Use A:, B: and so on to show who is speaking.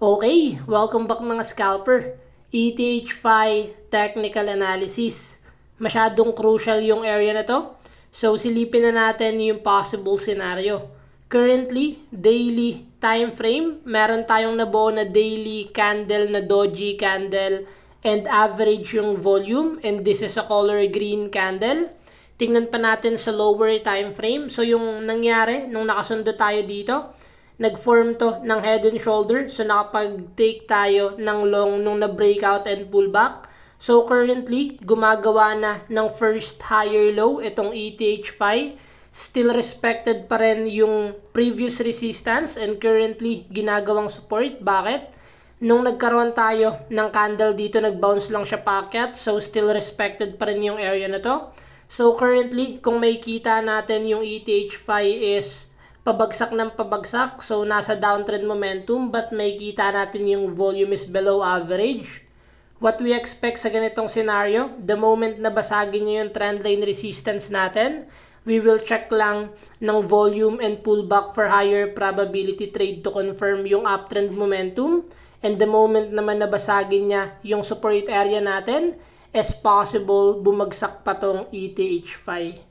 A: Okay, welcome back mga scalper. ETH5 Technical Analysis. Masyadong crucial yung area na to. So silipin na natin yung possible scenario. Currently, daily time frame, meron tayong nabuo na daily candle na doji candle and average yung volume, and this is a color green candle. Tingnan pa natin sa lower time frame. So yung nangyari nung nakasundo tayo dito, nag-form to ng head and shoulder. So nakapag-take tayo ng long nung na-breakout and pullback. So currently, gumagawa na ng first higher low itong ETH5. Still respected pa rin yung previous resistance and currently ginagawang support. Bakit? Nung nagkaroon tayo ng candle dito, nag-bounce lang siya paakyat. So still respected pa rin yung area na to. So currently, kung may kita natin yung ETH5 is pabagsak ng pabagsak. So nasa downtrend momentum, but may kita natin yung volume is below average. What we expect sa ganitong scenario, the moment na basagin niya yung trendline resistance natin, we will check lang ng volume and pullback for higher probability trade to confirm yung uptrend momentum. And the moment naman na basagin niya yung support area natin, as possible bumagsak pa tong ETH5.